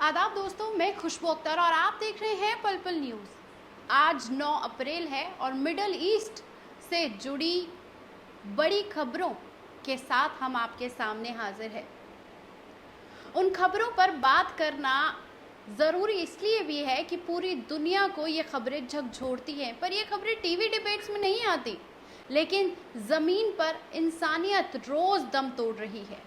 आदाब दोस्तों, मैं खुशबू अख्तर और आप देख रहे हैं पल पल न्यूज़। आज 9 अप्रैल है और मिडल ईस्ट से जुड़ी बड़ी खबरों के साथ हम आपके सामने हाजिर हैं। उन खबरों पर बात करना ज़रूरी इसलिए भी है कि पूरी दुनिया को ये खबरें झकझोरती हैं, पर ये खबरें टीवी डिबेट्स में नहीं आती, लेकिन ज़मीन पर इंसानियत रोज़ दम तोड़ रही है।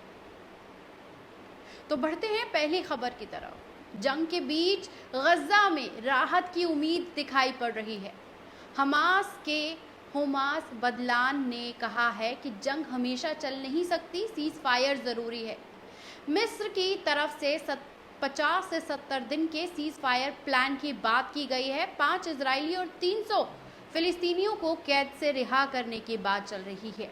तो बढ़ते हैं पहली खबर की तरफ। जंग के बीच गजा में राहत की उम्मीद दिखाई पड़ रही है। हमास के हुमास बदलान ने कहा है कि जंग हमेशा चल नहीं सकती, सीज फायर ज़रूरी है। मिस्र की तरफ से 50 से 70 दिन के सीज फायर प्लान की बात की गई है। 5 इजरायली और 300 फिलिस्तीनियों को कैद से रिहा करने की बात चल रही है।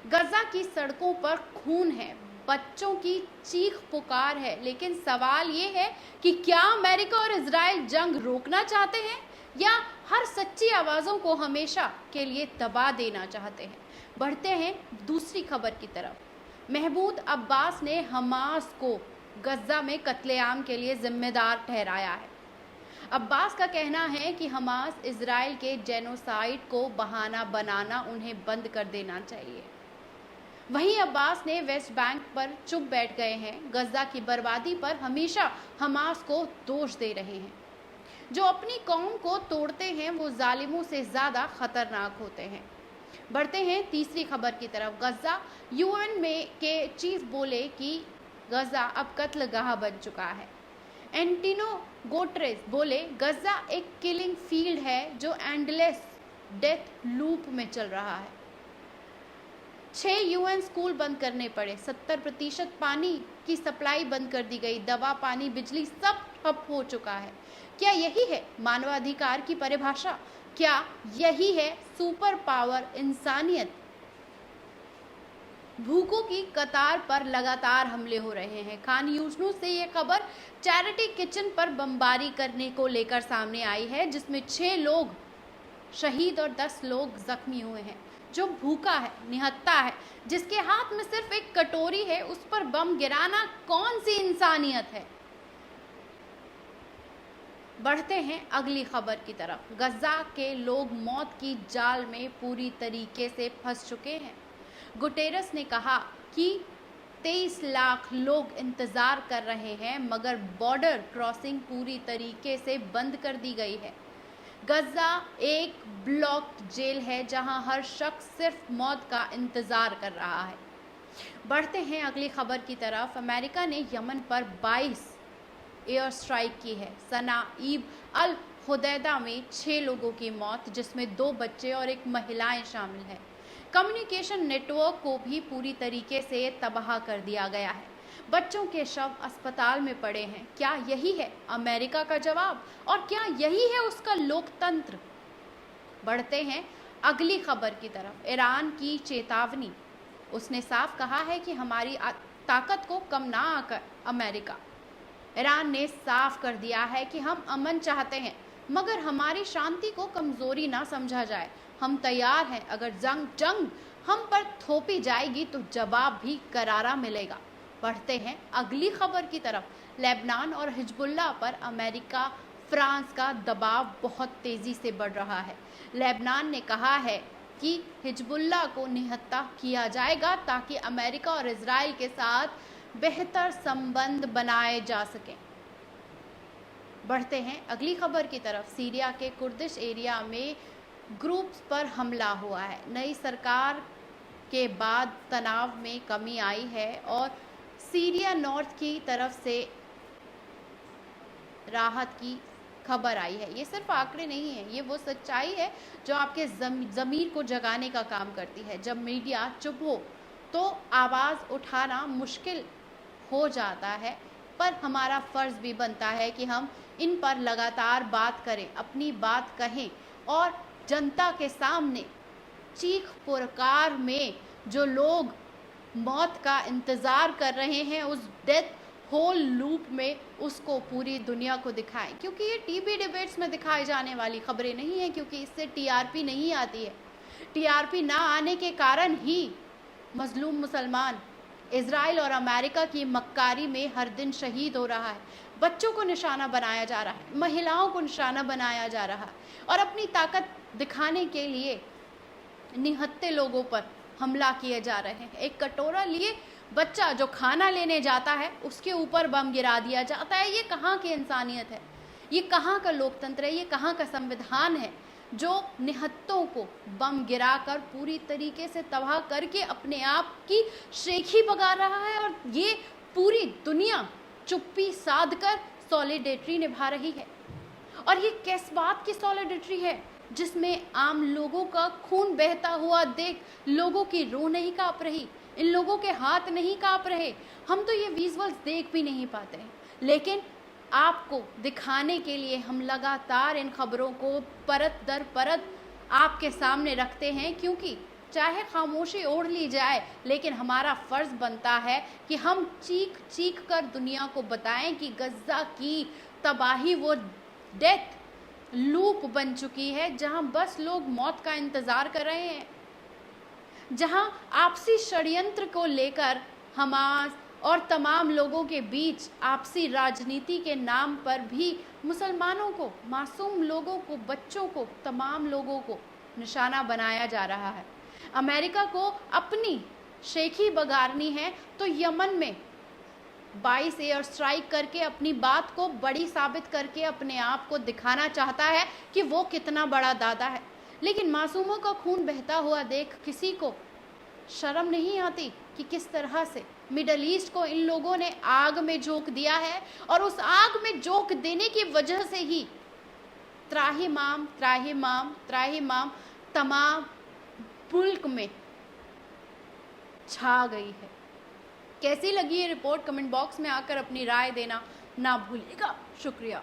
गजा की सड़कों पर खून है, बच्चों की चीख पुकार है, लेकिन सवाल ये है कि क्या अमेरिका और इजराइल जंग रोकना चाहते हैं या हर सच्ची आवाज़ों को हमेशा के लिए दबा देना चाहते हैं। बढ़ते हैं दूसरी खबर की तरफ। महमूद अब्बास ने हमास को गजा में कत्लेआम के लिए जिम्मेदार ठहराया है। अब्बास का कहना है कि हमास इजराइल के जेनोसाइड को बहाना बनाना उन्हें बंद कर देना चाहिए। वहीं अब्बास ने वेस्ट बैंक पर चुप बैठ गए हैं। गजा की बर्बादी पर हमेशा हमास को दोष दे रहे हैं। जो अपनी कौम को तोड़ते हैं वो जालिमों से ज़्यादा खतरनाक होते हैं। बढ़ते हैं तीसरी खबर की तरफ। गजा यूएन में के चीफ बोले कि गजा अब कत्लगाह बन चुका है। एंटिनो गोटरेस बोले गजा एक किलिंग फील्ड है जो एंडलेस डेथ लूप में चल रहा है। 6 यूएन स्कूल बंद करने पड़े। 70% पानी की सप्लाई बंद कर दी गई। दवा, पानी, बिजली सब ठप हो चुका है। क्या यही है मानवाधिकार की परिभाषा? क्या यही है सुपर पावर इंसानियत? भूखों की कतार पर लगातार हमले हो रहे हैं। खान यूनिस से ये खबर चैरिटी किचन पर बमबारी करने को लेकर सामने आई है, जिसमें 6 लोग शहीद और 10 लोग जख्मी हुए हैं। जो भूखा है, निहत्ता है, जिसके हाथ में सिर्फ एक कटोरी है, उस पर बम गिराना कौन सी इंसानियत है? बढ़ते हैं अगली खबर की तरफ। गजा के लोग मौत की जाल में पूरी तरीके से फंस चुके हैं। गुटेरस ने कहा कि 23 लाख लोग इंतजार कर रहे हैं, मगर बॉर्डर क्रॉसिंग पूरी तरीके से बंद कर दी गई है। गजा एक ब्लॉक जेल है जहां हर शख्स सिर्फ मौत का इंतजार कर रहा है। बढ़ते हैं अगली खबर की तरफ। अमेरिका ने यमन पर 22 एयर स्ट्राइक की है। सनाईब अल हुदैदा में 6 लोगों की मौत, जिसमें 2 बच्चे और 1 महिलाएं शामिल है। कम्युनिकेशन नेटवर्क को भी पूरी तरीके से तबाह कर दिया गया है। बच्चों के शव अस्पताल में पड़े हैं। क्या यही है अमेरिका का जवाब और क्या यही है उसका लोकतंत्र? बढ़ते हैं अगली खबर की तरफ। ईरान की चेतावनी। उसने साफ कहा है कि हमारी ताकत को कम ना आकर अमेरिका। ईरान ने साफ कर दिया है कि हम अमन चाहते हैं, मगर हमारी शांति को कमजोरी ना समझा जाए। हम तैयार हैं, अगर जंग हम पर थोपी जाएगी तो जवाब भी करारा मिलेगा। बढ़ते हैं अगली खबर की तरफ। लेबनान और हिजबुल्लाह पर अमेरिका फ्रांस का दबाव बहुत तेज़ी से बढ़ रहा है। लेबनान ने कहा है कि हिजबुल्लाह को निहत्ता किया जाएगा ताकि अमेरिका और इजराइल के साथ बेहतर संबंध बनाए जा सकें। बढ़ते हैं अगली खबर की तरफ। सीरिया के कुर्दिश एरिया में ग्रुप्स पर हमला हुआ है। नई सरकार के बाद तनाव में कमी आई है और सीरिया नॉर्थ की तरफ से राहत की खबर आई है। ये सिर्फ आंकड़े नहीं है, ये वो सच्चाई है जो आपके ज़मीर को जगाने का काम करती है। जब मीडिया चुप हो तो आवाज़ उठाना मुश्किल हो जाता है, पर हमारा फ़र्ज़ भी बनता है कि हम इन पर लगातार बात करें, अपनी बात कहें और जनता के सामने चीख पुकार में जो लोग मौत का इंतज़ार कर रहे हैं उस डेथ होल लूप में, उसको पूरी दुनिया को दिखाएं। क्योंकि ये टीवी डिबेट्स में दिखाई जाने वाली खबरें नहीं है, क्योंकि इससे टीआरपी नहीं आती है। टीआरपी ना आने के कारण ही मजलूम मुसलमान इजराइल और अमेरिका की मक्कारी में हर दिन शहीद हो रहा है, बच्चों को निशाना बनाया जा रहा है, महिलाओं को निशाना बनाया जा रहा है और अपनी ताकत दिखाने के लिए निहत्थे लोगों पर हमला किए जा रहे हैं। एक कटोरा लिए बच्चा जो खाना लेने जाता है उसके ऊपर बम गिरा दिया जाता है। ये कहाँ की इंसानियत है, ये कहाँ का लोकतंत्र है, ये कहाँ का संविधान है जो निहत्तों को बम गिराकर पूरी तरीके से तबाह करके अपने आप की शेखी बगा रहा है और ये पूरी दुनिया चुप्पी साध कर सॉलिडेरिटी निभा रही है। और ये किस बात की सॉलिडेरिटी है जिसमें आम लोगों का खून बहता हुआ देख लोगों की रूह नहीं कांप रही, इन लोगों के हाथ नहीं कांप रहे। हम तो ये विजुअल्स देख भी नहीं पाते हैं, लेकिन आपको दिखाने के लिए हम लगातार इन खबरों को परत दर परत आपके सामने रखते हैं, क्योंकि चाहे खामोशी ओढ़ ली जाए लेकिन हमारा फ़र्ज़ बनता है कि हम चीख चीख कर दुनिया को बताएं कि गज़ा की तबाही वो डेथ लूप बन चुकी है जहां बस लोग मौत का इंतज़ार कर रहे हैं, जहां आपसी षड्यंत्र को लेकर हमास और तमाम लोगों के बीच आपसी राजनीति के नाम पर भी मुसलमानों को, मासूम लोगों को, बच्चों को, तमाम लोगों को निशाना बनाया जा रहा है। अमेरिका को अपनी शेखी बगारनी है तो यमन में 22 एयर स्ट्राइक करके अपनी बात को बड़ी साबित करके अपने आप को दिखाना चाहता है कि वो कितना बड़ा दादा है। लेकिन मासूमों का खून बहता हुआ देख किसी को शर्म नहीं आती कि किस तरह से मिडल ईस्ट को इन लोगों ने आग में झोंक दिया है और उस आग में झोंक देने की वजह से ही त्राहिमाम त्राहिमाम त्राहिमाम तमाम मुल्क में छा गई है। कैसी लगी ये रिपोर्ट कमेंट बॉक्स में आकर अपनी राय देना ना भूलिएगा। शुक्रिया।